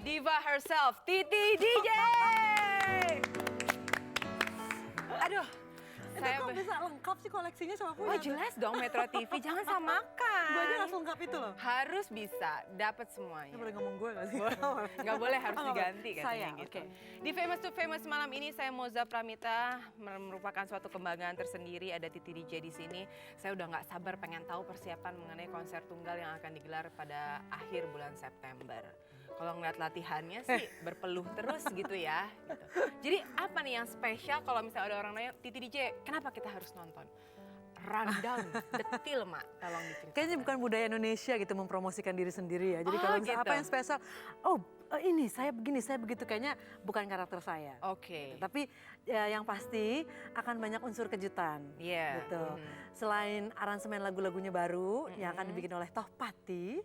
diva herself, Titi DJ. Aduh, Itu kok bisa lengkap sih koleksinya sama aku? Oh jelas dong Metro TV, jangan samakan. Gue aja langsung lengkap itu loh. Harus bisa, dapat semuanya. Boleh ngomong gue gak sih? Nggak boleh, harus Oh, diganti katanya saya, gitu. oke. Di Famous to Famous malam ini saya Moza Pramita, merupakan suatu kebanggaan tersendiri ada Titi DJ di sini. Saya udah nggak sabar pengen tahu persiapan mengenai konser tunggal yang akan digelar pada akhir bulan September. Kalau ngeliat latihannya sih berpeluh terus gitu ya. Gitu. Jadi apa nih yang spesial kalau misalnya ada orang nanya, Titi DJ kenapa kita harus nonton? Rundown, detil Mak, tolong diceritakan. Kayaknya bukan budaya Indonesia gitu mempromosikan diri sendiri ya. Jadi kalau misalnya gitu. apa yang spesial, oh ini saya begini, saya begitu, kayaknya bukan karakter saya. Oke. Tapi ya, yang pasti akan banyak unsur kejutan. Iya. Gitu. Selain aransemen lagu-lagunya baru yang akan dibikin oleh Tohpati,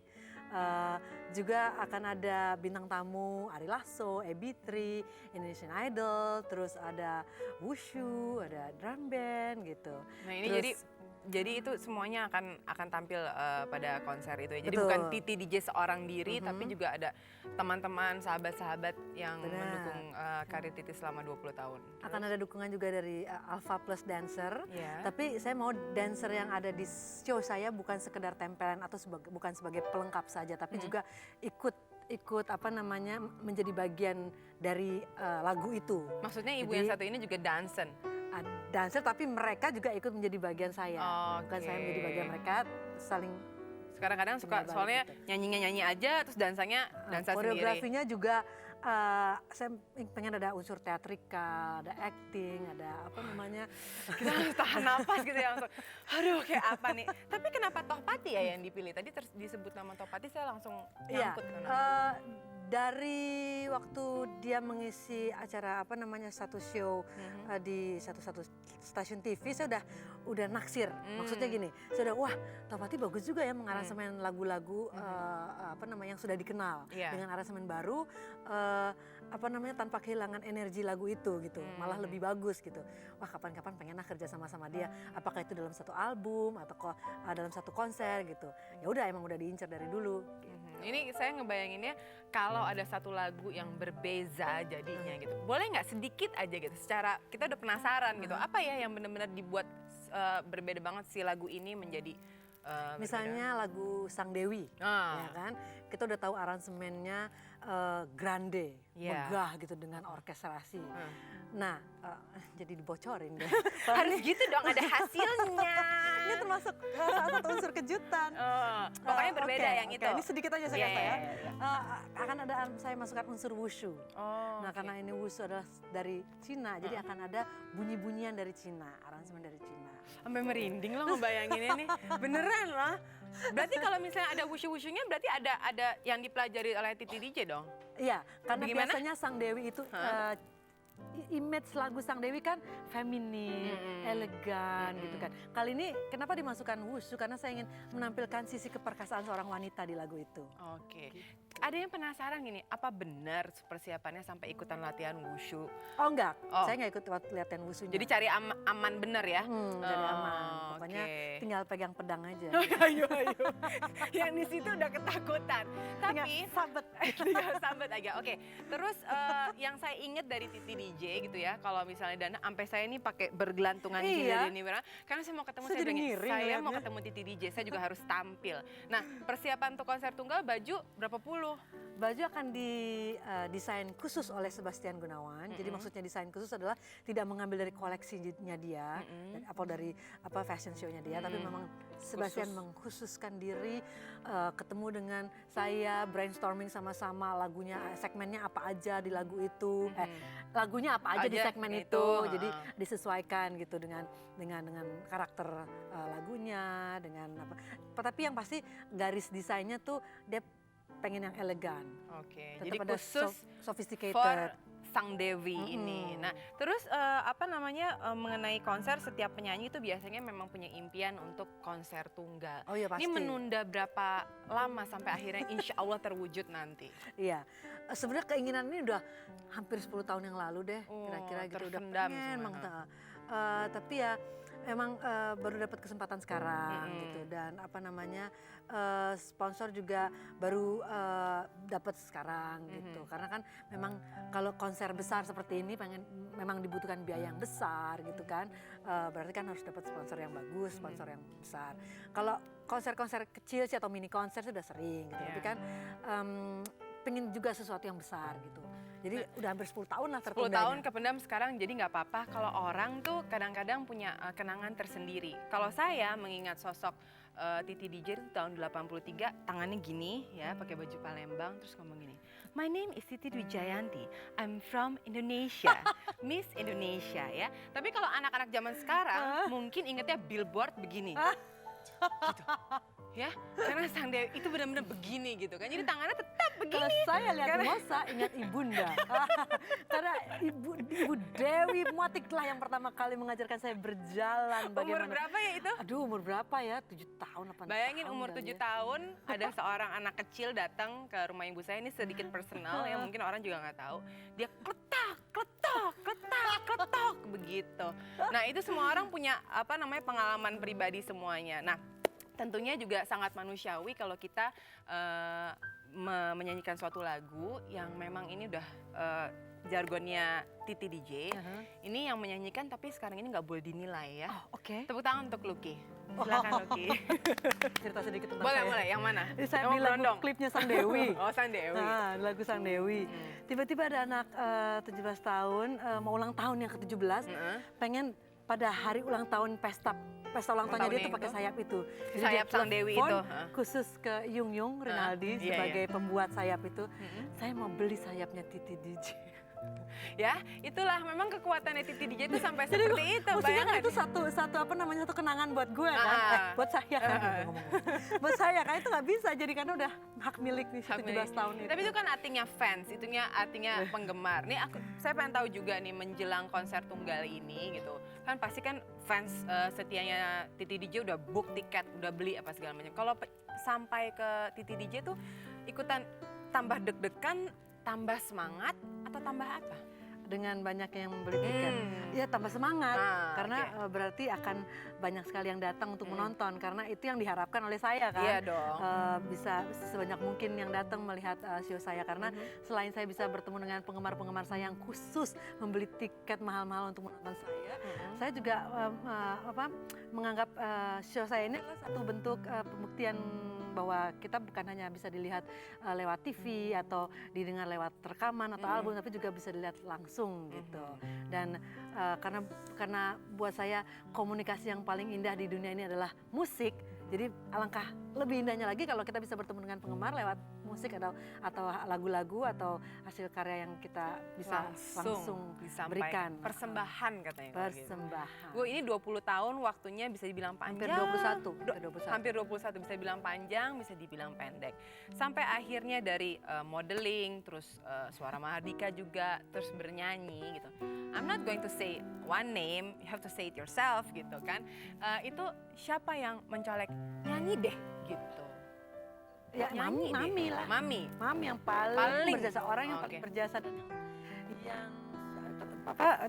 juga akan ada bintang tamu Ari Lasso, Ebitri, Indonesian Idol, terus ada wushu, ada drum band gitu. Nah ini Terus, jadi itu semuanya akan tampil pada konser itu ya. Jadi Betul. bukan Titi DJ seorang diri, tapi juga ada teman-teman, sahabat-sahabat yang Benar. mendukung karir Titi selama 20 tahun. akan ada dukungan juga dari Alpha Plus Dancer. Iya. Tapi saya mau dancer yang ada di show saya bukan sekedar tempelan atau bukan sebagai pelengkap saja, tapi juga ikut apa namanya menjadi bagian dari lagu itu. Maksudnya ibu Jadi, yang satu ini juga dansen. Dancer tapi mereka juga ikut menjadi bagian saya. Bukan saya menjadi bagian mereka, saling Kadang-kadang suka Benar, soalnya gitu. nyanyinya nyanyi aja, terus dansanya dansa sendiri. koreografinya juga saya pengen ada unsur teatrikal, ada acting, ada apa namanya. Kita harus tahan napas gitu ya langsung. Aduh kayak apa nih. Tapi kenapa Tohpati ya yang dipilih? Tadi disebut nama Tohpati saya langsung Iya, nyangkut ke nama. dari waktu dia mengisi acara apa namanya satu show di satu stasiun TV, saya udah naksir. Maksudnya gini, saya udah wah Tohpati bagus juga ya mengaransemen lagu-lagu apa namanya yang sudah dikenal dengan aransemen baru. Apa namanya tanpa kehilangan energi lagu itu gitu, malah lebih bagus gitu. Wah kapan-kapan pengen kerja sama dia, apakah itu dalam satu album atau dalam satu konser gitu. Ya udah emang udah diincar dari dulu. Ini saya ngebayanginnya kalau ada satu lagu yang berbeza jadinya gitu. Boleh nggak sedikit aja gitu, secara kita udah penasaran gitu. Apa ya yang benar-benar dibuat berbeda banget si lagu ini menjadi Misalnya lagu Sang Dewi, ya kan? Kita udah tahu aransemennya grande, megah gitu dengan orkestrasi. Nah, jadi dibocorin deh. Harus gitu dong, ada hasilnya. Ini termasuk salah satu unsur kejutan. Pokoknya berbeda yang itu. Ini sedikit aja saya kata ya. Iya. Akan ada saya masukkan unsur wushu. Nah, karena ini wushu adalah dari Cina, jadi akan ada bunyi-bunyian dari Cina, aransemen dari Cina. Sampai merinding loh ngebayanginnya nih. Beneran loh. Berarti kalau misalnya ada wushu-wushunya berarti ada yang dipelajari oleh Titi DJ dong? Iya, karena Bagaimana? biasanya Sang Dewi itu image lagu Sang Dewi kan feminin, elegan gitu kan. Kali ini kenapa dimasukkan wushu? Karena saya ingin menampilkan sisi keperkasaan seorang wanita di lagu itu. Oke. Ada yang penasaran gini, apa benar persiapannya sampai ikutan latihan wushu? Oh enggak, Oh. saya nggak ikut latihan wushunya. Jadi cari aman bener ya? Dari aman. Pokoknya oke. tinggal pegang pedang aja. ayo. Yang di situ udah ketakutan. Tapi sabet. tinggal sambet aja. Oke. Terus yang saya inget dari Titi DJ gitu ya, kalau misalnya Dana sampai saya ini pakai bergelantungan gini Iya. dari ini karena saya mau ketemu Saya saya jadi bilang, ngiri saya mau ngeliatnya." ketemu Titi DJ, saya juga harus tampil. Nah, persiapan untuk konser tunggal baju berapa puluh? Baju akan didesain khusus oleh Sebastian Gunawan. Jadi maksudnya desain khusus adalah tidak mengambil dari koleksinya dia, atau dari fashion show-nya dia, tapi memang Sebastian mengkhususkan diri ketemu dengan saya, brainstorming sama-sama lagunya, segmennya apa aja di lagu itu, lagunya apa aja di segmen itu. Jadi disesuaikan gitu dengan karakter lagunya, dengan apa. Tapi yang pasti garis desainnya tuh dia pengen yang elegan. Oke. Tetap Jadi ada khusus sophisticated. for Sang Dewi ini. Nah, terus mengenai konser, setiap penyanyi itu biasanya memang punya impian untuk konser tunggal. Oh iya pasti. Ini menunda berapa lama sampai akhirnya insya Allah terwujud nanti? Iya, sebenarnya keinginan ini udah hampir 10 tahun yang lalu deh, kira-kira gitu udah terpendam pengen semua. banget. Tapi ya memang baru dapat kesempatan sekarang gitu, dan apa namanya sponsor juga baru dapat sekarang gitu, karena kan memang kalau konser besar seperti ini memang dibutuhkan biaya yang besar gitu kan, berarti kan harus dapat sponsor yang bagus, sponsor yang besar. Kalau konser-konser kecil sih atau mini konser sudah sering gitu, tapi kan pengen juga sesuatu yang besar gitu. Jadi udah hampir 10 tahun lah 10 tertundanya. tahun kependam sekarang, jadi nggak apa-apa kalau orang tuh kadang-kadang punya kenangan tersendiri. Kalau saya mengingat sosok Titi DJ itu tahun 83, tangannya gini ya, pakai baju Palembang, terus ngomong gini, "My name is Titi Wijayanti, I'm from Indonesia, Miss Indonesia," ya. Tapi kalau anak-anak zaman sekarang mungkin ingetnya billboard begini. Gitu. Ya, karena Sang Dewi itu benar-benar begini gitu kan, jadi tangannya tetap begini. Kalau saya lihat Mosa ingat ibunda, karena ibu Dewi Motik lah yang pertama kali mengajarkan saya berjalan. Umur berapa ya itu? Aduh, umur berapa ya? 7 tahun, 8 tahun. Bayangin umur 7 tahun ada seorang anak kecil datang ke rumah ibu saya, ini sedikit personal yang mungkin orang juga nggak tahu. Dia kletak, kletok, kletak, kletok begitu. Nah, itu semua orang punya pengalaman pribadi semuanya. Nah, tentunya juga sangat manusiawi kalau kita menyanyikan suatu lagu yang memang ini udah jargonnya Titi DJ. Ini yang menyanyikan tapi sekarang ini nggak boleh dinilai ya. Oh, oke. Tepuk tangan untuk Lucky. Silakan Lucky. Cerita sedikit tentang Boleh, saya. boleh. Yang mana? Ini saya Yang di lagu klipnya Sang Dewi. Oh, Sang Dewi. Nah, lagu Sang Dewi. Tiba-tiba ada anak 17 tahun mau ulang tahun yang ke-17, pengen pada hari ulang tahun pesta ulang tahunnya dia tuh pakai sayap itu. Jadi sayap dia Sang Dewi itu. Khusus ke Yung Rinaldi sebagai pembuat sayap itu. Saya mau beli sayapnya Titi DJ. Ya, itulah memang kekuatannya Titi DJ itu sampai seperti itu. Maksudnya kan Bayangkan. itu satu kenangan buat gue kan, buat saya kan, buat saya kan itu nggak bisa jadi karena udah hak milik nih 17 tahun itu. Tapi itu kan artinya fans, itunya artinya penggemar. Nih saya pengen tahu juga nih menjelang konser tunggal ini gitu. Kan pasti kan fans setianya Titi DJ udah book tiket, udah beli apa segala macam. Kalau sampai ke Titi DJ tuh ikutan tambah deg-degan, tambah semangat atau tambah apa? Dengan banyak yang membeli tiket, ya tambah semangat karena berarti akan banyak sekali yang datang untuk menonton, karena itu yang diharapkan oleh saya kan. Iya dong. Bisa sebanyak mungkin yang datang melihat show saya, karena selain saya bisa bertemu dengan penggemar-penggemar saya yang khusus membeli tiket mahal-mahal untuk menonton saya juga menganggap show saya ini adalah satu bentuk pembuktian bahwa kita bukan hanya bisa dilihat lewat TV atau didengar lewat rekaman atau album, tapi juga bisa dilihat langsung gitu. Dan karena buat saya komunikasi yang paling indah di dunia ini adalah musik. Jadi alangkah lebih indahnya lagi kalau kita bisa bertemu dengan penggemar lewat musik atau lagu-lagu atau hasil karya yang kita bisa langsung berikan. Persembahan katanya. Persembahan. Gue ini 20 tahun waktunya bisa dibilang panjang. Hampir 21. Hampir 21 bisa dibilang panjang, bisa dibilang pendek. Sampai akhirnya dari modeling, terus suara Mahardika juga, terus bernyanyi gitu. I'm not going to say one name, you have to say it yourself gitu kan. Itu siapa yang mencolek, nyanyi deh gitu. Ya, mami lah. Mami yang paling berjasa, orang yang paling berjasa dan yang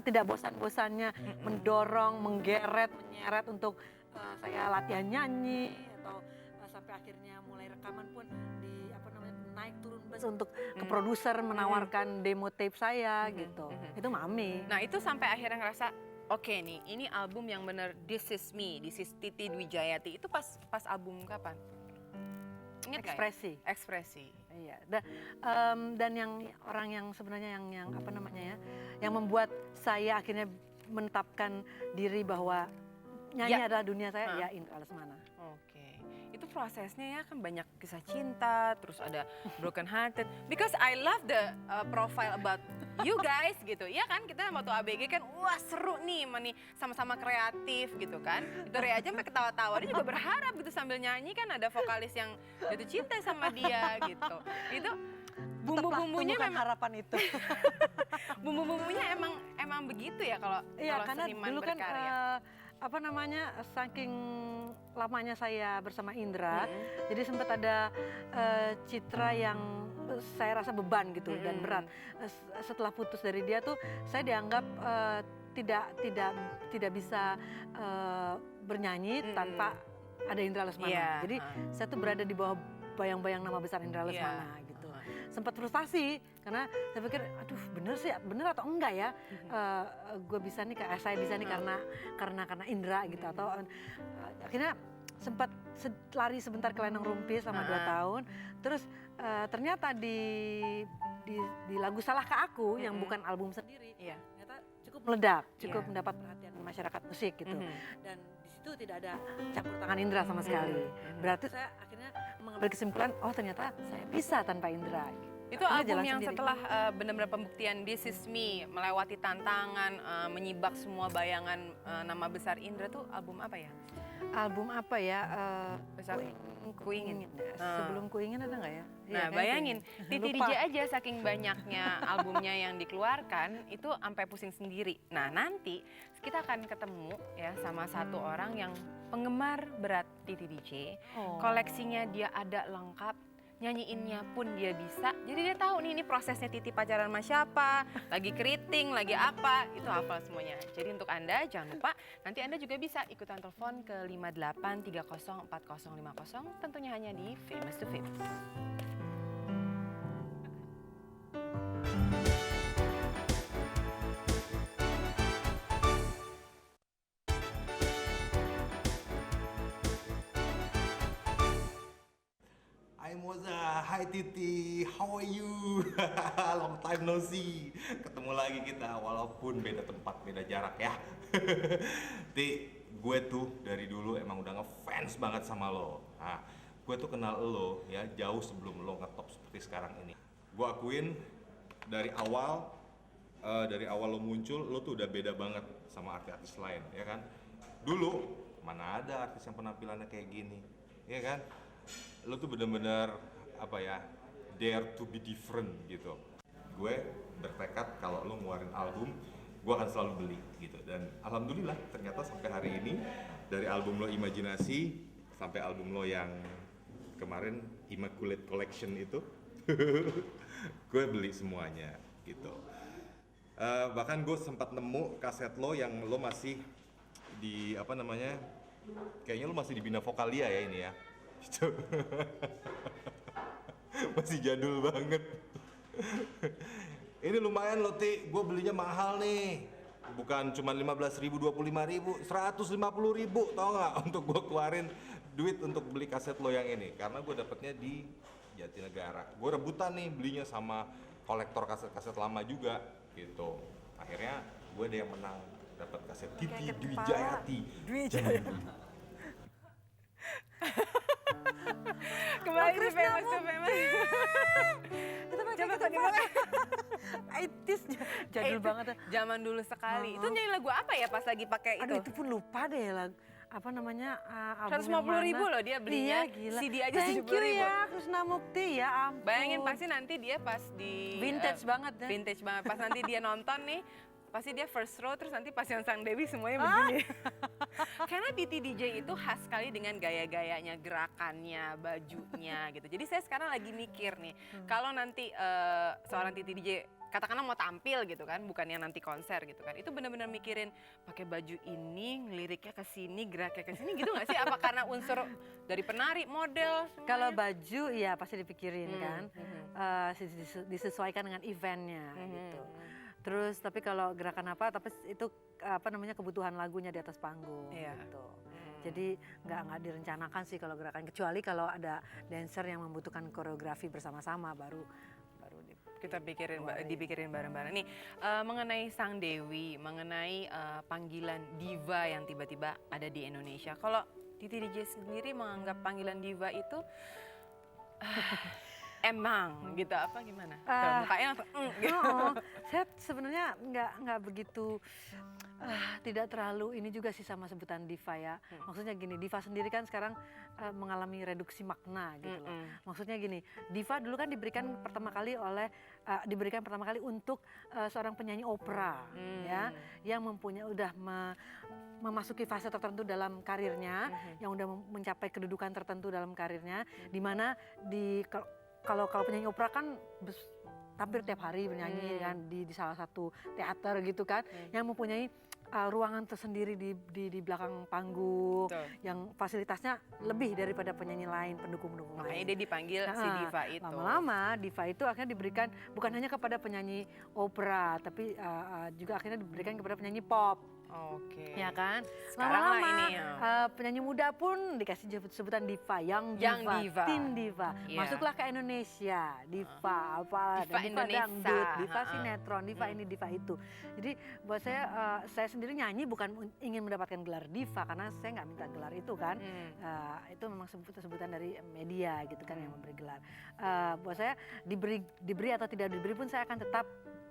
tidak bosan-bosannya mendorong, menggeret, menyeret untuk saya latihan nyanyi, atau sampai akhirnya mulai rekaman pun naik turun bus untuk ke produser menawarkan demo tape saya gitu. Itu mami. Nah, itu sampai akhirnya ngerasa oke nih, ini album yang bener, this is me, this is Titi Wijayanti. Itu pas album kapan? Ingat Ekspresi. Iya. Dan yang orang yang sebenarnya yang yang membuat saya akhirnya menetapkan diri bahwa nyanyi adalah dunia saya, ya Indra Lesmana. Oke. Itu prosesnya ya kan banyak kisah cinta, terus ada broken hearted. Because I love the profile about you guys gitu. Iya kan, kita waktu ABG kan wah seru nih sama-sama kreatif gitu kan. Itu Rea aja sampai ketawa-tawa, dia juga berharap gitu sambil nyanyi kan ada vokalis yang jatuh cinta sama dia gitu. Itu bumbu-bumbunya memang harapan itu. Bumbu-bumbunya emang begitu ya kalau seniman dulu berkarya. Saking lamanya saya bersama Indra, jadi sempat ada citra yang saya rasa beban gitu dan berat. Setelah putus dari dia tuh saya dianggap tidak bisa bernyanyi tanpa ada Indra Lesmana. Iya, Jadi saya tuh berada di bawah bayang-bayang nama besar Indra Lesmana gitu. Sempat frustasi karena saya pikir, aduh bener atau enggak ya, gue bisa nih, saya bisa nih karena Indra gitu, atau akhirnya sempat lari sebentar ke Lenong Rumpi selama 2 tahun, terus ternyata di lagu Salah Ke Aku yang bukan album sendiri, ternyata cukup meledak, cukup mendapat perhatian masyarakat musik gitu, dan di situ tidak ada campur tangan Indra sama sekali. Berarti saya akhirnya mengambil kesimpulan, oh ternyata saya bisa tanpa Indra. Itu album yang setelah benar-benar pembuktian This Is Me, melewati tantangan, menyibak semua bayangan nama besar Indra, tuh album apa ya? Album apa ya? Besar Kuingin. Sebelum Kuingin ada nggak ya? Nah bayangin, Titi DJ aja saking banyaknya albumnya yang dikeluarkan, itu sampai pusing sendiri. Nah nanti kita akan ketemu ya sama satu orang yang penggemar berat Titi DJ. Koleksinya dia ada lengkap, nyanyiinnya pun dia bisa. Jadi dia tahu nih ini prosesnya Titi pacaran sama siapa, lagi keriting, lagi apa, itu hafal semuanya. Jadi untuk Anda jangan lupa, nanti Anda juga bisa ikutan telepon ke 58304050, tentunya hanya di Famous to Famous. Hai Moza, hai Titi, how are you? Long time no see. Ketemu lagi kita, walaupun beda tempat, beda jarak ya. Ti, gue tuh dari dulu emang udah ngefans banget sama lo. Nah, gue tuh kenal lo ya jauh sebelum lo ngetop seperti sekarang ini. Gue akuin dari awal lo muncul, lo tuh udah beda banget sama artis-artis lain, ya kan? Dulu, mana ada artis yang penampilannya kayak gini, ya kan? Lo tuh bener-bener apa ya, dare to be different gitu. Gue bertekad kalau lo ngeluarin album, gue akan selalu beli gitu. Dan alhamdulillah ternyata sampai hari ini, dari album lo Imajinasi sampai album lo yang kemarin Immaculate Collection itu gue beli semuanya gitu. Bahkan gue sempat nemu kaset lo yang lo masih di apa namanya, kayaknya lo masih di Bina Vokalia ya ini ya gitu. Masih jadul banget. Ini lumayan loh Ti, gue belinya mahal nih. Bukan cuma 15.000, 25.000, 150.000 tau gak, untuk gue keluarin duit untuk beli kaset lo yang ini. Karena gue dapetnya di Jatinegara. Gue rebutan nih belinya sama kolektor kaset-kaset lama juga gitu. Akhirnya gue ada yang menang, dapat kaset Titi Dwi Jayati. Kembali di Famous to Famous. Coba gimana? 80s jadul banget ya. Zaman dulu sekali. Itu nyanyi lagu apa ya pas lagi pakai itu? Aduh itu pun lupa deh lagu apa namanya, album 150.000 loh dia belinya. Iya, gila. CD aja 70.000. Thank you ya Krishna Mukti, ya ampun. Bayangin pasti nanti dia pas di vintage banget ya. Vintage banget. Pas nanti dia nonton nih, pasti dia first row, terus nanti pas yang Sang Dewi semuanya begini. Karena Titi DJ itu khas sekali dengan gaya-gayanya, gerakannya, bajunya gitu. Jadi saya sekarang lagi mikir nih, kalau nanti seorang Titi DJ katakanlah mau tampil gitu kan, bukannya nanti konser gitu kan, itu benar-benar mikirin pakai baju ini, liriknya ke sini, geraknya ke sini gitu nggak sih? Apa karena unsur dari penari, model? Semuanya? Kalau baju ya pasti dipikirin kan, disesuaikan dengan eventnya gitu. Terus tapi kalau gerakan apa, tapi itu apa namanya kebutuhan lagunya di atas panggung gitu. Jadi nggak direncanakan sih kalau gerakan, kecuali kalau ada dancer yang membutuhkan koreografi bersama-sama baru kita dipikirin bareng-bareng. Nih mengenai Sang Dewi, mengenai panggilan diva yang tiba-tiba ada di Indonesia. Kalau Titi DJ sendiri menganggap panggilan diva itu emang gitu apa gimana? Mukanya langsung gitu. Saya sebenarnya nggak begitu tidak terlalu ini juga sih sama sebutan diva ya. Maksudnya gini, diva sendiri kan sekarang mengalami reduksi makna gitu loh. Maksudnya gini, diva dulu kan diberikan pertama kali untuk seorang penyanyi opera ya, yang mempunyai memasuki fase tertentu dalam karirnya, yang udah mencapai kedudukan tertentu dalam karirnya, di mana kalau penyanyi opera kan hampir tiap hari bernyanyi kan di salah satu teater gitu kan, yang mempunyai ruangan tersendiri di belakang panggung, Betul. yang fasilitasnya lebih daripada penyanyi lain, pendukung-pendukung Makanya lain. dia dipanggil si Nah, diva itu. lama-lama diva itu akhirnya diberikan bukan hanya kepada penyanyi opera, tapi juga akhirnya diberikan kepada penyanyi pop. Oke. Ya kan? Sekarang lah Lama-lama ini ya. penyanyi muda pun dikasih sebutan diva, yang Young diva, diva. teen diva. Iya. Masuklah ke Indonesia, diva Diva apa, diva Indonesia. dangdut, diva Ha-ha. sinetron, diva ini, diva itu. Jadi buat saya sendiri nyanyi bukan ingin mendapatkan gelar diva karena saya nggak minta gelar itu kan. Itu memang sebutan dari media gitu kan yang memberi gelar. Buat saya diberi atau tidak diberi pun saya akan tetap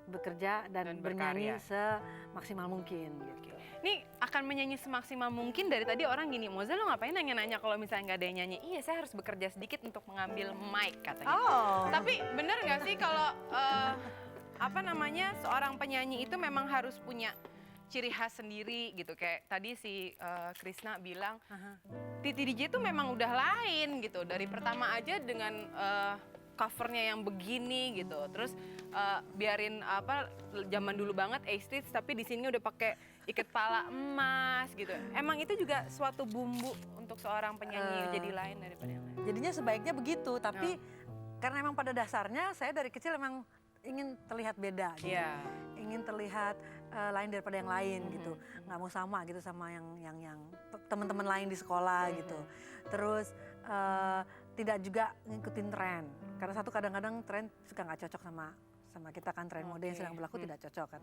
bekerja dan bernyanyi berkarya. semaksimal mungkin gitu. Ini akan menyanyi semaksimal mungkin. Dari tadi orang gini, Moza lo ngapain nanya-nanya kalau misalnya nggak ada yang nyanyi? Iya, saya harus bekerja sedikit untuk mengambil mic katanya. Oh. Tapi bener nggak sih kalau seorang penyanyi itu memang harus punya ciri khas sendiri gitu. Kayak tadi si Krisna bilang, Titi DJ itu memang udah lain gitu. Dari pertama aja dengan covernya yang begini gitu. Terus biarin zaman dulu banget A-Street, tapi di sini udah pakai ikat pala emas gitu. Emang itu juga suatu bumbu untuk seorang penyanyi jadi lain daripada yang lain. Jadinya sebaiknya begitu, tapi karena emang pada dasarnya saya dari kecil emang ingin terlihat beda gitu. Iya. Ingin terlihat lain daripada yang lain gitu. Nggak mau sama gitu sama yang teman-teman lain di sekolah gitu. Terus tidak juga ngikutin tren. Karena satu kadang-kadang tren suka nggak cocok sama kita kan, tren mode yang sedang berlaku tidak cocok kan.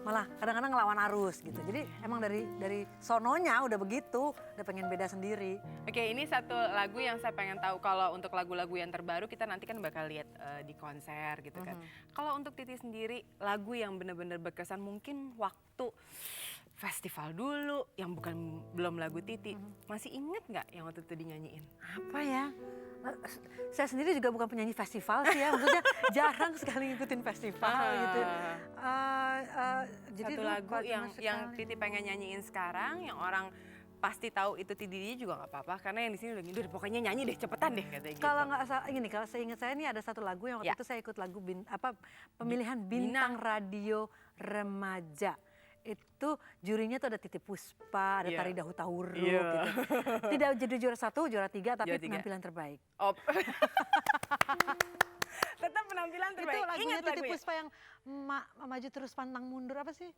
Malah kadang-kadang ngelawan arus gitu. Jadi emang dari sononya udah begitu, udah pengen beda sendiri. Oke, ini satu lagu yang saya pengen tahu. Kalau untuk lagu-lagu yang terbaru kita nanti kan bakal lihat di konser gitu kan. Kalau untuk Titi sendiri, lagu yang benar-benar berkesan mungkin waktu festival dulu yang belum lagu Titi. Masih inget nggak yang waktu itu dinyanyiin? Apa ya? Saya sendiri juga bukan penyanyi festival sih ya, maksudnya jarang sekali ngikutin festival gitu. Jadi Satu lupa lagu cuma yang sekali. Titi pengen nyanyiin sekarang, yang orang pasti tahu itu Titi DJ juga nggak apa-apa, karena yang di sini udah udah pokoknya nyanyi deh cepetan deh katanya gitu. Kalau nggak salah ini, kalau seingat saya ini ada satu lagu yang waktu Ya. itu saya ikut lagu pemilihan bintang radio remaja. Itu jurinya tuh ada Titi Puspa, ada Iya. Tari Dahutahuru Iya. gitu. Tidak jadi juara 1, juara 3, tapi Juara 3. penampilan terbaik. Oh. Tetap penampilan terbaik. Itu lagunya Ingat Titi lagunya? Puspa yang maju terus pantang mundur, apa sih?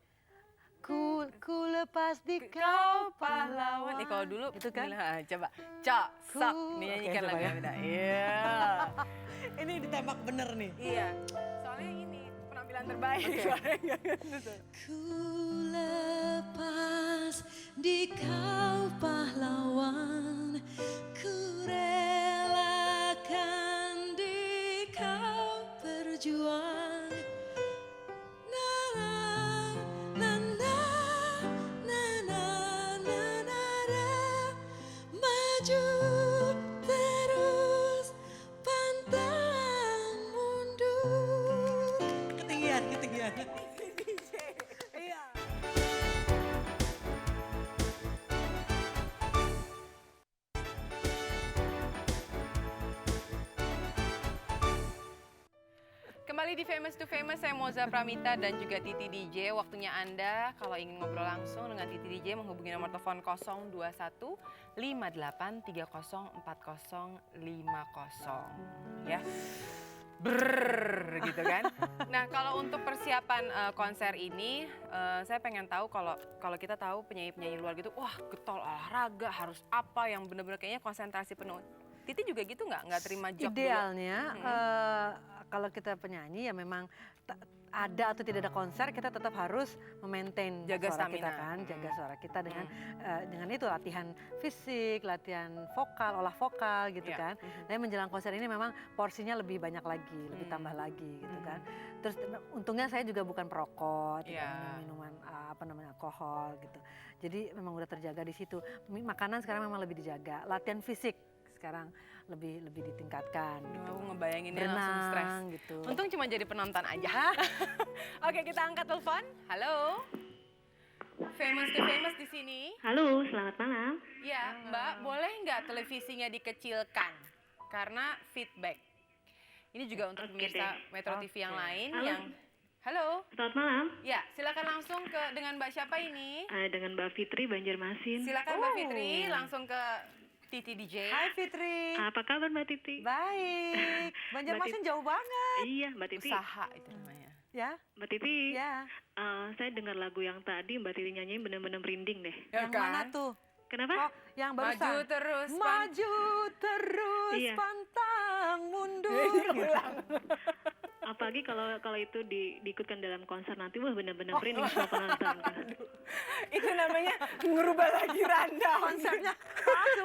Ku lepas di kau pahlawan. Kalau dulu Itu kan? Coba. Cok, sok. Ku- Dinyanyikan Oke, coba lagu ya. yang beda. Iya. Ini ditembak bener nih. Iya. Soalnya ini penampilan terbaik. Ku lepas di kau pahlawan, ku relakan di kau berjuang. Na na na na na na na na na. Maju terus pantang mundur. Ketinggian. Iya. Kembali di Famous to Famous, saya Moza Pramita dan juga Titi DJ. Waktunya Anda kalau ingin ngobrol langsung dengan Titi DJ menghubungi nomor telepon 021 58 30 40 50 ya. Brrrr gitu kan. Nah, kalau untuk persiapan konser ini, saya pengen tahu kalau kita tahu penyanyi-penyanyi luar gitu, wah getol olahraga harus apa yang benar-benar kayaknya konsentrasi penuh. Titi juga gitu nggak terima jok dulu? Idealnya kalau kita penyanyi ya memang ada atau tidak ada konser, kita tetap harus memaintain Jaga suara kita stamina. kan, jaga suara kita dengan itu latihan fisik, latihan vokal, olah vokal gitu Iya. kan. Tapi menjelang konser ini memang porsinya lebih banyak lagi, lebih tambah lagi gitu kan. Terus untungnya saya juga bukan perokok, tidak Iya. minum minuman alkohol gitu. Jadi memang udah terjaga di situ. Makanan sekarang memang lebih dijaga, latihan fisik sekarang lebih ditingkatkan gitu. Aku ngebayanginnya langsung stres. Berenang gitu. Untung cuma jadi penonton aja. Oke, kita angkat telepon. Halo. Famous to Famous di sini. Halo, selamat malam. Ya, Mbak, boleh nggak televisinya dikecilkan? Karena feedback. Ini juga untuk Oke pemirsa deh. Metro TV yang lain Halo. yang Halo. Selamat malam, Ya, silakan langsung dengan Mbak siapa ini? dengan Mbak Fitri Banjarmasin. Silakan Mbak Fitri langsung ke Titi DJ. Hai Fitri. Apa kabar Mbak Titi? Baik. Banjarmasin jauh banget Iya Mbak Titi. Usaha itu namanya. ya. Mbak Titi, Ya. saya dengar lagu yang tadi Mbak Titi nyanyiin bener-bener merinding deh. Yang mana tuh? Kenapa? Oh, yang Maju barusan. terus. Maju terus Iya. pantang mundur. Apalagi kalau itu diikutkan dalam konser nanti, wah bener-bener merinding semua penonton. Itu namanya merubah lagi rundown. Konsepnya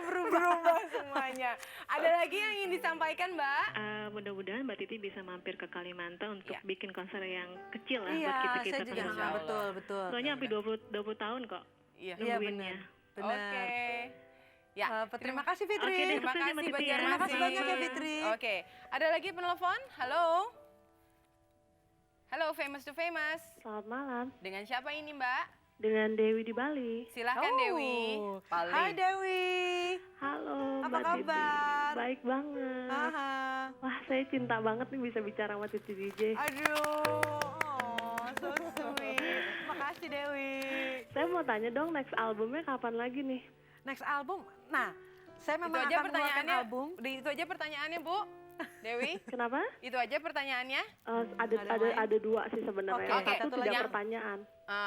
berubah semuanya. Ada lagi yang ingin disampaikan, Mbak? Mudah-mudahan Mbak Titi bisa mampir ke Kalimantan untuk Iya. bikin konser yang kecil lah Iya, buat kita-kita saya juga Insya penonton. Allah. betul. Soalnya sampai 20 tahun kok Iya. Iya nungguinnya. benar. Oke. Ya, Terima kasih Fitri. Oke deh, terima sukses ya, Mbak kasih Titi ya. Banjarmasin. Terima kasih banyak ya, Fitri. Oke, ada lagi penelpon? Halo. Halo, Famous to Famous. Selamat malam, Dengan siapa ini, Mbak? dengan Dewi di Bali. Silahkan Dewi. Paling. Oh. Hai Dewi. Halo, Apa Mbak Titi. kabar? Baik banget. Aha. Wah, saya cinta banget nih bisa bicara sama Titi DJ. Aduh, so sweet. Makasih Dewi. Saya mau tanya dong, next albumnya kapan lagi nih? Next album, nah saya Itu memang aja akan mengeluarkan pertanyaannya. album. Itu aja pertanyaannya, Bu. Dewi, Kenapa? itu aja pertanyaannya. Ada dua sih sebenarnya. Oke, Yang satu satu tidak lagi. pertanyaan.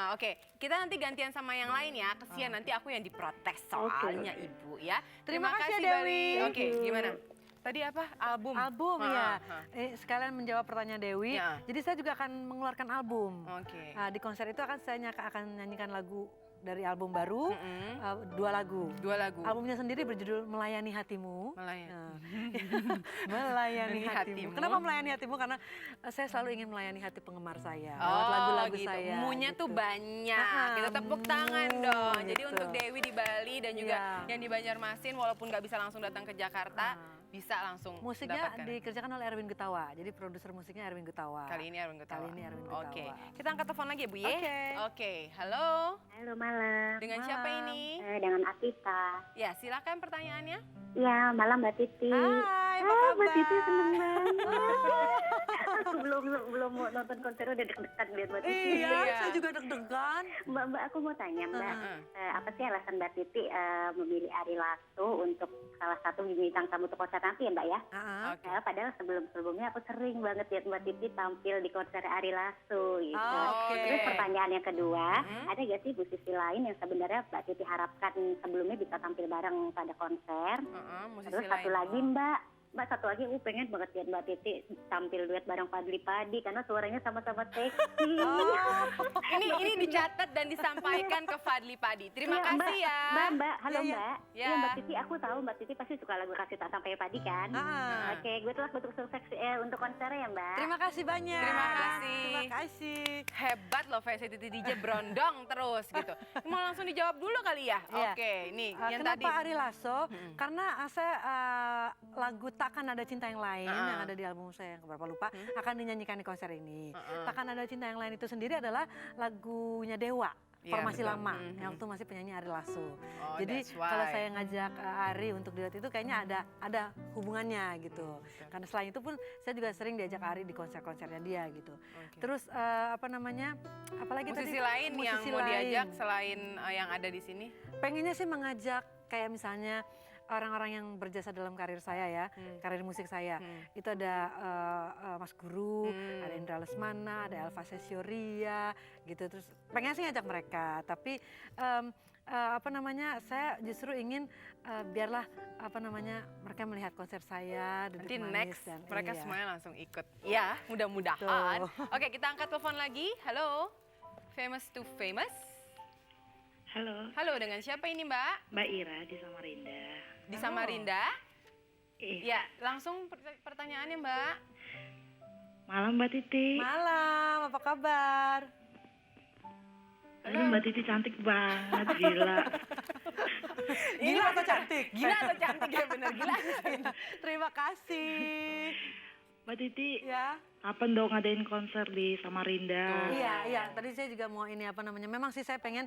Oke, kita nanti gantian sama yang lain ya. Kesian nanti aku yang diprotes soalnya Oke. Ibu ya. Terima kasih, Bali. Dewi. Oke, Thank you. gimana? Tadi apa? Album. Album Ah, ya. ah. Sekalian menjawab pertanyaan Dewi. Ya. Jadi saya juga akan mengeluarkan album. Oke. Nah, di konser itu akan nyanyikan lagu dari album baru, Mm-mm. 2 lagu. 2 lagu. Albumnya sendiri berjudul Melayani Hatimu. Melayani. Nah, melayani Melayani hatimu. hatimu. Kenapa melayani hatimu? Karena saya selalu ingin melayani hati penggemar saya lewat Oh, lagu-lagu gitu. saya. Munya tuh gitu. banyak. Ah, Kita tepuk tangan mu, dong. Jadi gitu. untuk Dewi di Bali dan juga Iya. yang di Banjarmasin walaupun nggak bisa langsung datang ke Jakarta, bisa langsung Musiknya dapatkan. dikerjakan oleh Erwin Gutawa. Jadi produser musiknya Erwin Gutawa. Kali ini Erwin Gutawa. Kali ini Erwin Gutawa. Oke, kita angkat telepon lagi ya Bu ya. Oke. Oke, halo. Halo malam, Dengan Malam. siapa ini? dengan Atita. Ya, silakan pertanyaannya. Ya, malam Mbak Titi. Hai, apa Ah, Mbak kabar? Titi seneng banget. Aku belum mau nonton konser udah deg-degan lihat Mbak Titi. Iya, Iya. saya juga deg-degan. Mbak, aku mau tanya Mbak, Heeh. apa sih alasan Mbak Titi memilih Ari Lasso untuk salah satu bintang tamu untuk konser nanti ya Mbak ya? Ah, Oke. Padahal sebelum-sebelumnya aku sering banget lihat Mbak Titi tampil di konser Ari Lasso gitu. Oke. Terus pertanyaan yang kedua, Mhm. ada gak sih musisi lain yang sebenarnya Mbak Titi harapkan sebelumnya bisa tampil bareng pada konser? Musisi Terus satu lain. lagi Mbak satu lagi aku pengen banget lihat Mbak Titi tampil duet bareng Fadly Padi karena suaranya sama-sama seksi. Ini dicatat dan disampaikan ke Fadly Padi. Terima Iya, kasih ya. Mbak, halo Iya, iya. Mbak. Ya. Iya Mbak Titi, aku tahu Mbak Titi pasti suka lagu Kasih Tak Sampai Padi kan? Ah. Oke, gue telah bentuk sukses untuk konsernya ya Mbak. Terima kasih banyak. Terima kasih. Terima kasih. Hebat loh Fancy Titi DJ berondong terus gitu. Mau langsung dijawab dulu kali ya? Iya. Oke, nih yang Kenapa tadi. Ari Lasso? Mm-mm. Karena saya lagu Takkan Ada Cinta Yang Lain yang Ah. ada di album saya yang keberapa lupa akan dinyanyikan di konser ini. Ah. Takkan Ada Cinta Yang Lain itu sendiri adalah lagunya Dewa. Iya, Formasi betul. lama Mhm. yang waktu masih penyanyi Ari Lasso. Oh, Jadi that's why. kalau saya ngajak Ari untuk duet itu kayaknya ada hubungannya gitu. betul. Karena selain itu pun saya juga sering diajak Ari di konser-konsernya dia gitu. Oke. Terus apa namanya? Apalagi musisi tadi lain yang musisi mau lain. diajak selain yang ada di sini? Pengennya sih mengajak kayak misalnya orang-orang yang berjasa dalam karir saya ya, karir musik saya. Itu ada Mas Guru, ada Indra Lesmana, ada Elva Sesioria gitu. Terus pengen sih ngajak mereka, tapi apa namanya? Saya justru ingin biarlah apa namanya? Mereka melihat konser saya duduk Nanti manis next dan mereka iya. semuanya langsung ikut. Ya, mudah-mudahan. Tuh. Oke, kita angkat telepon lagi. Halo. Famous to Famous. Halo, Halo, dengan siapa ini Mbak? Mbak Ira di Samarinda. Di Samarinda. Iya. Ya, langsung pertanyaannya Mbak. Malam Mbak Titi. Malam, apa kabar? Aduh Mbak Titi cantik banget, gila. Gila atau cantik? Gila atau cantik ya bener gila. Terima kasih. Mbak Titi, Ya. kapan dong ngadain konser di Samarinda? Iya. Tadi saya juga mau ini apa namanya. Memang sih saya pengen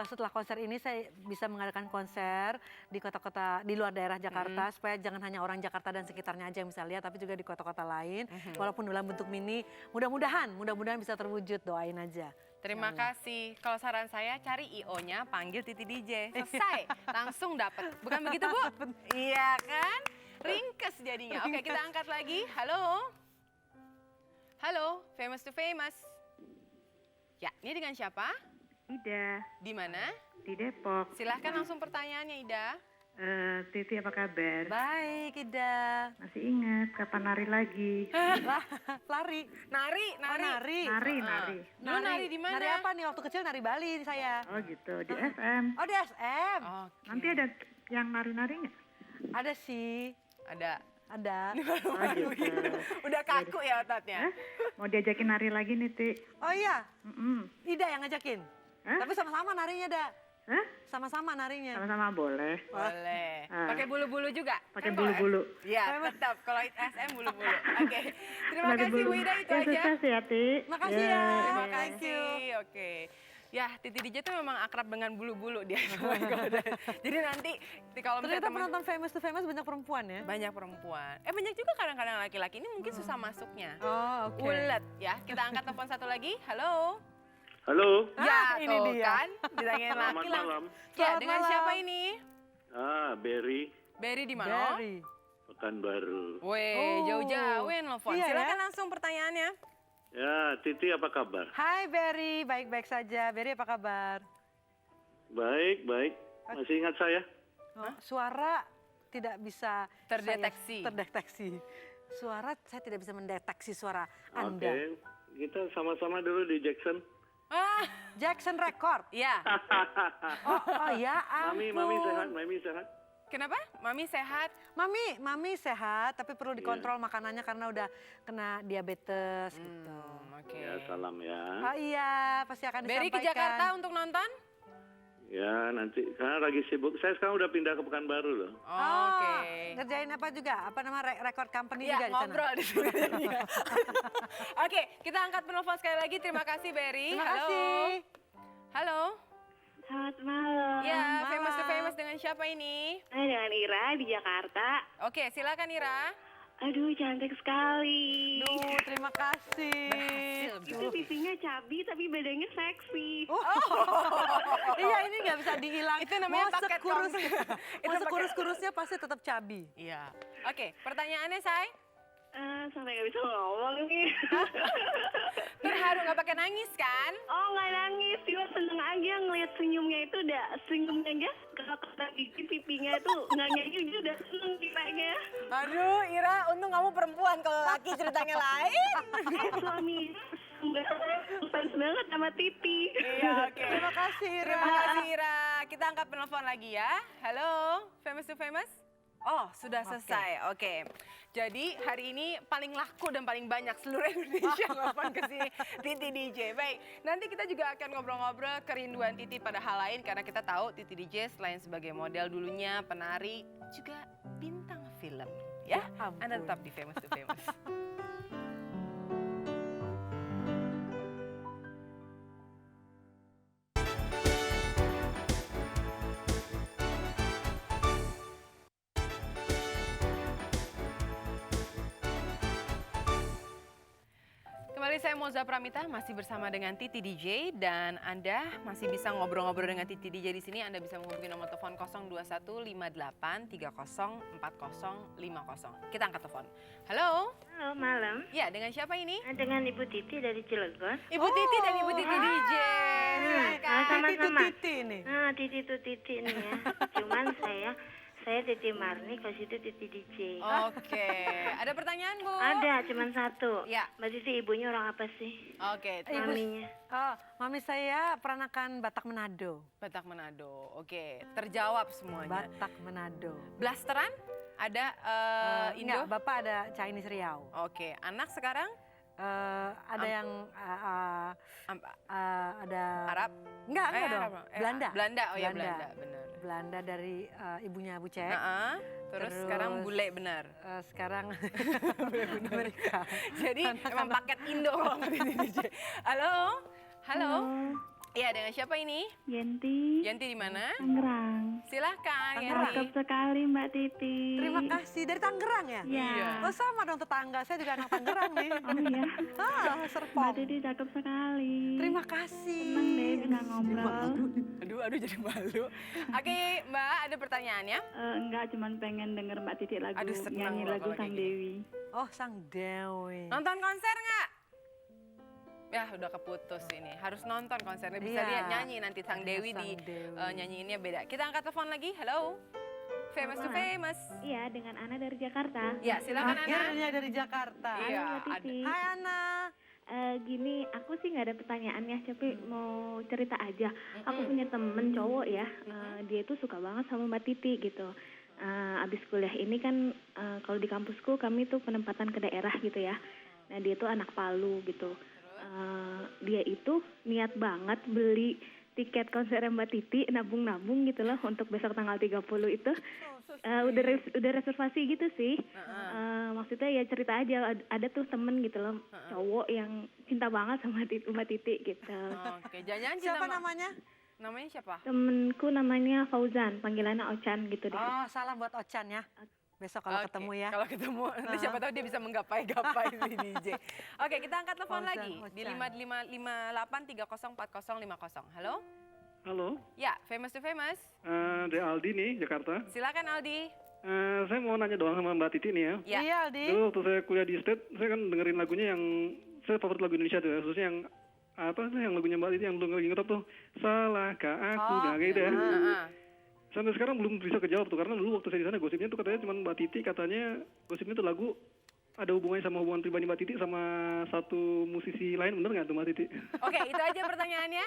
setelah konser ini saya bisa mengadakan konser di kota-kota di luar daerah Jakarta supaya jangan hanya orang Jakarta dan sekitarnya aja yang bisa lihat, tapi juga di kota-kota lain. Walaupun dalam bentuk mini, mudah-mudahan bisa terwujud. Doain aja. Terima kasih. Kalau saran saya cari IO-nya, panggil Titi DJ. Selesai, langsung dapat. Bukan begitu, Bu? Iya kan? Ringkes jadinya. Oke, kita angkat lagi. Halo. Halo, Famous to Famous. Ya, ini dengan siapa? Ida, Di mana? di Depok. Silahkan langsung pertanyaannya, Ida. Titi apa kabar? Baik, Ida. Masih ingat kapan nari lagi? Lari. Nari. Nari. Dulu nari di mana? Nari apa nih? Waktu kecil nari Bali saya. Oh gitu, di SM. Oh, di SM. Oke. Nanti ada yang nari-nari nggak? Ada sih. Ada. Oh gitu. Udah kaku ya ototnya. Hah? Mau diajakin nari lagi nih, Ti. Oh iya, Mm-mm. Ida yang ngajakin. Hah? Tapi sama-sama narinya, Da. Hah? Sama-sama narinya. Sama-sama boleh. Boleh. Ah. Pakai bulu-bulu juga? Pakai Kan kalau bulu-bulu. Iya, tetap. Kalau SM bulu-bulu. Oke. Terima Pakai kasih bulu. Bu Ida, itu Ya, aja. sukses ya, Ti. Makasih ya. Terima Thank you. kasih. Oke. Ya, Titi DJ tuh memang akrab dengan bulu-bulu dia. Jadi nanti kalau misalnya Ternyata penonton Famous to Famous banyak perempuan ya? banyak perempuan. Banyak juga kadang-kadang laki-laki. Ini mungkin susah masuknya. Oh, oke. Ulet ya. Kita angkat telepon satu lagi. Halo. Halo, Ah, Ya, ini tuh dia. kan. Ditanyain selamat laki langsung. malam. Ya, Selamat dengan malam. siapa ini? Berry, Berry di mana? Very. Pekanbaru. Weh, Oh. jauh-jauhin nelfon. Iya, Silakan ya. langsung pertanyaannya. Ya, Titi apa kabar? Hai Berry, baik-baik saja. Berry apa kabar? Baik, baik. Masih ingat saya? Oh, suara tidak bisa Terdeteksi. terdeteksi. Suara saya tidak bisa mendeteksi suara Oke, Anda. kita sama-sama dulu di Jackson. Ah, Jackson Record. ya. Oh ya ampun. Mami sehat. Kenapa? Mami sehat. Mami sehat, tapi perlu dikontrol makanannya karena udah kena diabetes gitu. Oke. Ya, salam ya. Oh iya, pasti akan Berry disampaikan. ke Jakarta untuk nonton? Ya, nanti karena lagi sibuk. Saya sekarang udah pindah ke Pekanbaru loh. Oke. Ngerjain apa juga? Apa nama record company Ya, juga di sana? ngobrol di sini. Oke, kita angkat penelpon sekali lagi. Terima kasih, Berry. Terima Halo. kasih. Halo. Selamat malam. Ya, Malam. Famous to Famous dengan siapa ini? Dengan Ira di Jakarta. Oke, silakan Ira. Aduh, cantik sekali. Duh, terima kasih. Itu pipinya cabi tapi badannya seksi. Iya, ini nggak bisa dihilang. Itu namanya Mau paket sekurus, komplit. Itu mau paket- sekurus-kurusnya pasti tetap cabi. Iya. Oke, pertanyaannya, Say. Sampai nggak bisa ngomong nih. Terharu nggak pakai nangis kan? Oh, nggak nangis. Cuma seneng aja ngeliat senyumnya itu udah senyumnya aja. Kalau kata gigi pipinya itu nggak nyanyi udah seneng kitanya. Aduh, Ira, untung kamu perempuan. Kalau laki ceritanya lain. Suami fans banget sama Titi. Iya, oke. Terima kasih, Ira. Terima kasih, Ira. Kita angkat penelpon lagi ya. Halo, Famous to Famous? Oh, sudah selesai. Oke. Jadi hari ini paling laku dan paling banyak seluruh Indonesia nelfon ke sini Titi DJ. Baik, nanti kita juga akan ngobrol-ngobrol kerinduan Titi pada hal lain karena kita tahu Titi DJ selain sebagai model dulunya, penari, juga bintang film. Ya, ampun. Anda tetap di Famous to Famous. Kembali saya Moza Pramita masih bersama dengan Titi DJ dan Anda masih bisa ngobrol-ngobrol dengan Titi DJ di sini. Anda bisa menghubungi nomor telepon 02158304050. Kita angkat telepon. Halo. Halo, malam. Ya, dengan siapa ini? Dengan Ibu Titi dari Cilegon. Ibu Titi dan Ibu Titi DJ. Silakan. sama-sama. Titi nih. Nah, Titi itu Titi nih ya. Cuman saya Titi Marni, kalau situ Titi DJ. Oke. Ada pertanyaan, Bu? Ada, cuman satu. Ya. Mbak Titi ibunya orang apa sih? Oke. Maminya. Oh, mami saya peranakan Batak Manado. Batak Manado. Oke, terjawab semuanya. Batak Manado. Blasteran? Ada Indo? Enggak, Bapak ada Chinese Riau. Oke, anak sekarang? Ada yang ada Arab? enggak dong. Arab. Belanda. Belanda, oh ya Belanda, benar. Belanda dari ibunya Bucek. Terus sekarang bule benar. Sekarang Amerika. Jadi emang paket Indo kalau nggak di DJ. Halo? Halo? Iya, dengan siapa ini? Yanti, Yanti di mana? Tangerang. Silahkan Cakep Yanti. sekali Mbak Titi. Terima kasih. Dari Tangerang ya? Iya. Oh sama dong tetangga, saya juga anak Tangerang nih. Oh iya. Mbak Serpong. Titi cakep sekali. Terima kasih. Seneng deh bisa ngobrol. Aduh jadi malu. Oke, Mbak, ada pertanyaannya? Enggak, cuman pengen denger Mbak Titi lagu, Aduh, seneng nyanyi loh lagu kalau Sang kayak Dewi. Oh Sang Dewi. Nonton konser nggak? Ya udah keputus ini. Harus nonton konsernya. Bisa Iya. lihat nyanyi nanti Sang Ada Dewi Sang di Dewi. nyanyiinnya beda. Kita angkat telepon lagi. Halo. Famous to famous. Iya, dengan Ana dari Jakarta. Ya, silakan Ana. Akhirnya dari Jakarta. Iya, Mbak Titi. Hai Ana. Gini, aku sih nggak ada pertanyaannya, tapi mau cerita aja. Aku punya temen cowok ya, dia tuh suka banget sama Mbak Titi gitu. Abis kuliah ini kan, kalau di kampusku kami tuh penempatan ke daerah gitu ya. Nah dia tuh anak Palu gitu. Dia itu niat banget beli tiket konser Mbak Titi, nabung-nabung gitu loh untuk besok tanggal 30 itu. Udah reservasi gitu sih. Maksudnya ya cerita aja, ada tuh temen gitu loh, cowok yang cinta banget sama Mbak Titi gitu. Oke, jangan Siapa namanya? Namanya siapa? Temenku namanya Fauzan, panggilannya Ochan gitu deh. Oh salam buat Ochan ya. Besok kalau Oke, ketemu ya. Kalau ketemu, nanti siapa tahu dia bisa menggapai-gapai si DJ. Oke, kita angkat telepon Fauzan, lagi di Ochan. 5558304050. Halo? Halo, Ya, famous to famous. dari Aldi nih, Jakarta. Silakan Aldi. Saya mau nanya doang sama Mbak Titi nih ya. Ya. Iya Aldi. Dulu waktu saya kuliah di State, saya kan dengerin lagunya yang saya favorit lagu Indonesia tuh ya, khususnya yang apa tuh yang lagunya Mbak Titi yang belum lagi ngetop tuh. Salahkah aku, Oh, nah kayak gitu ya. Ah. Sampai sekarang belum bisa kejawab tuh karena dulu waktu saya di sana gosipnya tuh katanya cuma Mbak Titi katanya gosipnya tuh lagu ada hubungannya sama hubungan pribadi Mbak Titi sama satu musisi lain, bener nggak tuh Mbak Titi? Oke, itu aja pertanyaannya.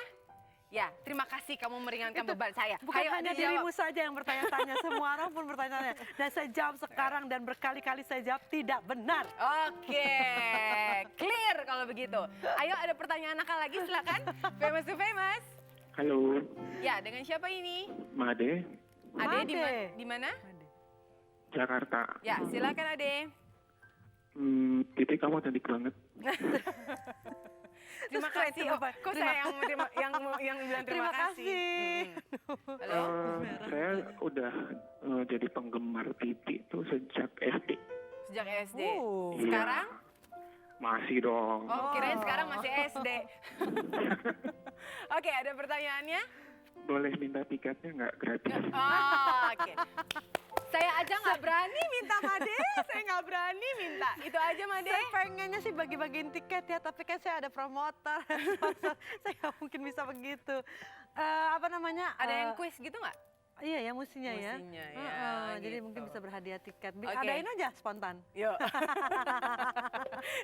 Ya, terima kasih kamu meringankan beban saya. Bukan Ayo, hanya dijawab. dirimu saja yang bertanya-tanya, semua orang pun bertanya-tanya. Dan saya jawab sekarang dan berkali-kali saya jawab tidak benar. Oke, clear kalau begitu. Ayo ada pertanyaan nakal lagi silakan. Famous to famous. Halo, Ya, dengan siapa ini? Made, Ade Made. di mana? Jakarta. Ya, silakan Ade. Titi kamu cantik banget. Terima Terus kasih. kenapa? Oh, kok saya yang bilang terima kasih. Halo. Saya udah jadi penggemar Titi tuh sejak SD. Sejak SD. Oh. Sekarang? Masih dong. Oh, kirain sekarang masih SD. Oke, ada pertanyaannya? Boleh minta tiketnya nggak gratis? Oh, oke. Saya aja nggak berani minta Made, saya nggak berani minta. Itu aja Made. Saya pengennya sih bagi-bagiin tiket ya, tapi kan saya ada promotor, sponsor. Saya nggak mungkin bisa begitu. Apa namanya? Ada yang kuis gitu nggak? Iya ya, mestinya ya. Mestinya ya, Jadi gitu. mungkin bisa berhadiah tiket. Oke. Adain aja spontan. Yuk.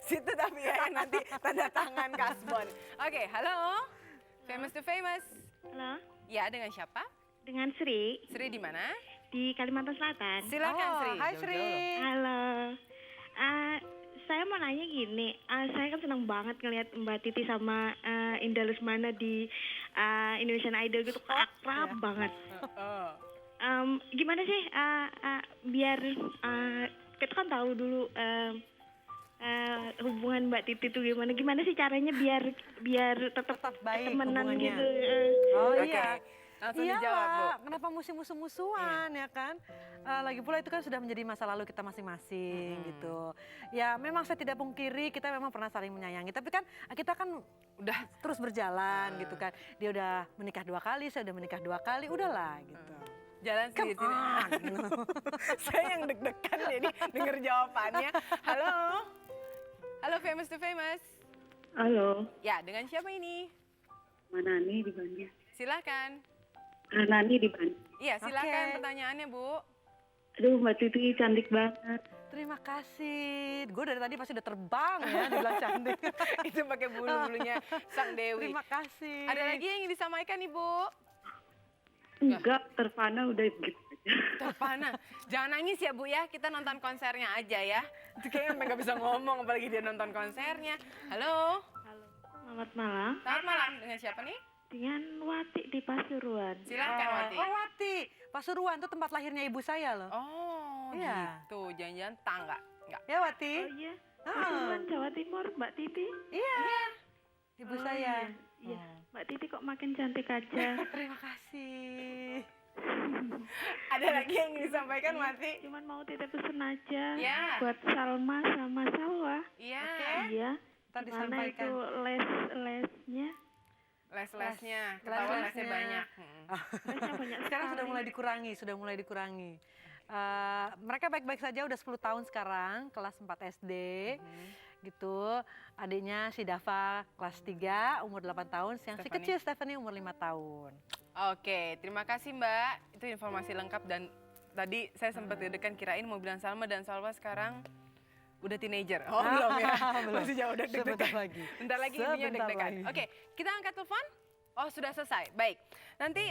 Situ tapi ya nanti tanda tangan Kasbon. Oke, halo. Famous to famous. Halo, Ya, dengan siapa? dengan Sri Sri di mana? di Kalimantan Selatan. Silakan Sri. Hai Jauh-jauh Sri. loh. Halo. Saya mau nanya gini, saya kan senang banget ngeliat Mbak Titi sama Indah Lesmana di Indonesian Idol gitu, akrab banget. Oh. Gimana sih biar kita kan tahu dulu hubungan Mbak Titi tuh gimana sih caranya biar tetap baik temenan hubungannya. gitu. Oh Oke. iya. Langsung Iya dijawab, Bu. lah, kenapa musuh-musuhan ya kan? Lagi pula itu kan sudah menjadi masa lalu kita masing-masing gitu. Ya memang saya tidak pungkiri kita memang pernah saling menyayangi. Tapi kan kita kan udah terus berjalan gitu kan. Dia udah menikah 2 kali, saya udah menikah 2 kali, udahlah gitu. Jalan Come sendiri. on. Saya yang deg-degan jadi denger jawabannya. Halo. Halo famous to famous. Halo, Ya, dengan siapa ini? Manani di Bandung. Silakan. Nani di Bandung. Iya, silakan Oke. pertanyaannya, Bu. Aduh, Mbak Titi cantik banget. Terima kasih. Gue dari tadi pasti udah terbang ya dibilang cantik. Itu pakai bulu-bulunya Sang Dewi. Terima kasih. Ada lagi yang ingin disampaikan, Ibu? Enggak, terpana udah gitu aja. Terpana. Jangan nangis ya, Bu ya. Kita nonton konsernya aja ya. Kayaknya sampai nggak bisa ngomong, apalagi dia nonton konsernya. Halo, Halo, selamat malam. selamat malam. Dengan siapa nih? Dengan Wati di Pasuruan. Silakan Wati. Oh, Wati. Pasuruan itu tempat lahirnya ibu saya loh. Oh, Iya. gitu. Jangan-jangan tangga? Enggak. Ya, Wati. Oh iya, Pasuruan Jawa Timur, Mbak Titi. Iya. Ibu Oh, saya. Iya, Mbak Titi kok makin cantik aja. Terima kasih. Ada lagi yang ingin disampaikan, Wati? Cuman mau titip pesan aja Ya. buat Salma sama Salwa. Iya. Iya. Ntar Gimana disampaikan. itu les-lesnya? Les-lesnya, Les- ketahuan lesnya les-lesnya. banyak. Lesnya banyak Sekarang sudah sekali. mulai dikurangi. Mereka baik-baik saja, udah 10 tahun sekarang, kelas 4 SD. Gitu. Adiknya si Dava kelas 3, umur 8 tahun. Yang si Stephanie. kecil Stephanie umur 5 tahun. Oke, terima kasih Mbak. Itu informasi lengkap dan tadi saya sempat deg-degan kirain mau bilang Salma dan Salwa sekarang udah teenager. Oh, belum ya. Belum. Masih jauh deg-degan. Sebentar lagi. Bentar lagi ibunya Sebentar deg-degan. lagi. Oke, kita angkat telepon. Oh, sudah selesai. Baik. Nanti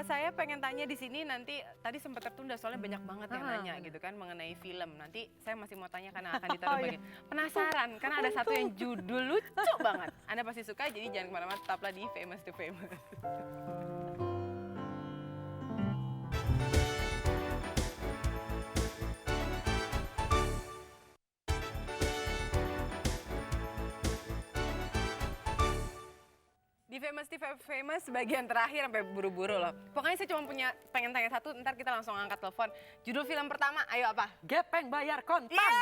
saya pengen tanya di sini nanti tadi sempat tertunda soalnya banyak banget yang nanya gitu kan mengenai film. Nanti saya masih mau tanya karena akan ditaruh Oh, iya. bagian. Penasaran karena ada satu yang judul lucu banget. Anda pasti suka jadi jangan kemana-mana, tetaplah di Famous to Famous. Di Famous TV Famous bagian terakhir sampai buru-buru loh. Pokoknya saya cuma pengen tanya satu, ntar kita langsung angkat telepon. Judul film pertama, ayo apa? Gepeng bayar kontan. Iya!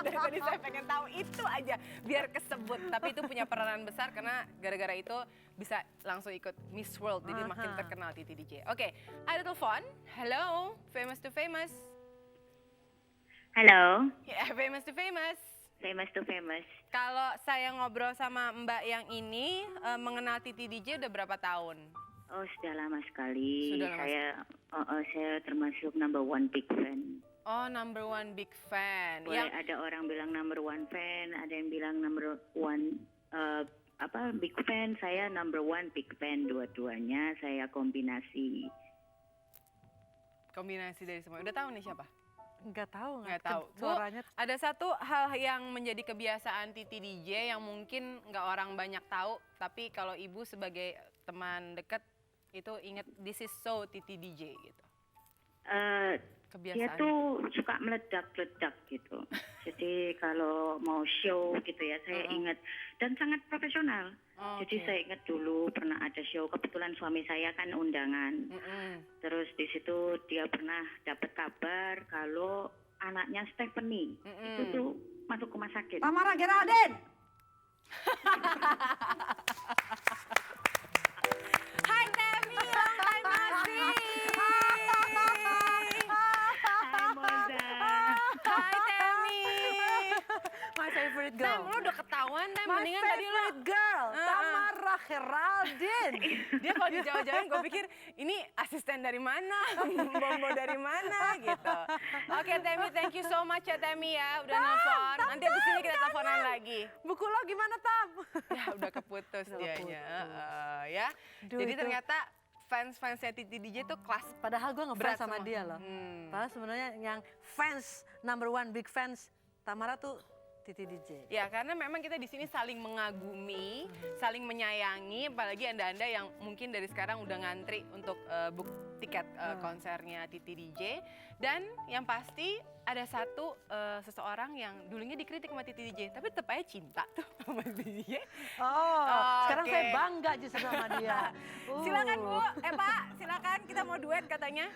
Dari tadi saya pengen tahu itu aja biar kesebut. Tapi itu punya peranan besar karena gara-gara itu bisa langsung ikut Miss World. Jadi makin Aha. terkenal Titi DJ. Oke, ada telepon. Hello, Famous to Famous. Halo, Ya, Famous to Famous. famous to famous. Kalau saya ngobrol sama Mbak yang ini mengenal Titi DJ udah berapa tahun? Oh, sudah lama sekali. Sudah lama Saya termasuk number one big fan. Oh, number one big fan. Boleh Yang ada orang bilang number one fan, ada yang bilang number one big fan. Saya number one big fan, dua-duanya saya kombinasi. kombinasi dari semua. Udah tahu nih siapa? Nggak tahu. Nggak tahu. Bu, Suaranya ada satu hal yang menjadi kebiasaan Titi DJ yang mungkin nggak orang banyak tahu, tapi kalau ibu sebagai teman dekat itu inget this is so Titi DJ gitu. Dia Kebiasaan. tuh suka meledak-ledak gitu. Jadi kalau mau show gitu ya, saya ingat dan sangat profesional. Jadi saya ingat dulu pernah ada show, kebetulan suami saya kan undangan. Terus di situ dia pernah dapat kabar kalau anaknya Stephanie itu tuh masuk rumah sakit. Tamara Geraldine. Hai Temi, long time no see. Hai Moza. Hai Temi. My favorite Tem, girl. lu udah ketahuan Tem, My mendingan tadi lu favorite girl, Tamara Geraldine. dia kalau dijawab-jawabin gue pikir ini asisten dari mana, bombo dari mana gitu. Oke Temi, thank you so much ya Temi ya udah nelfon. Nanti abis ini kita teleponan lagi. Buku lo gimana, Tam? Ya udah keputus Udah dianya. keputus. Ya. Duh, Jadi itu- ternyata fans-fansnya Titi DJ tuh kelas Padahal gue berat ngefans sama semua. dia loh. Padahal sebenarnya yang fans number one big fans Tamara tuh Titi DJ. Ya karena memang kita di sini saling mengagumi, saling menyayangi, apalagi anda-anda yang mungkin dari sekarang udah ngantri untuk book tiket konsernya Titi DJ. Dan yang pasti ada satu seseorang yang dulunya dikritik sama Titi DJ, tapi tetap aja cinta tuh sama Titi DJ. Oh, sekarang Oke. saya bangga justru sama dia. Silakan Bu, Pak, silakan kita mau duet katanya.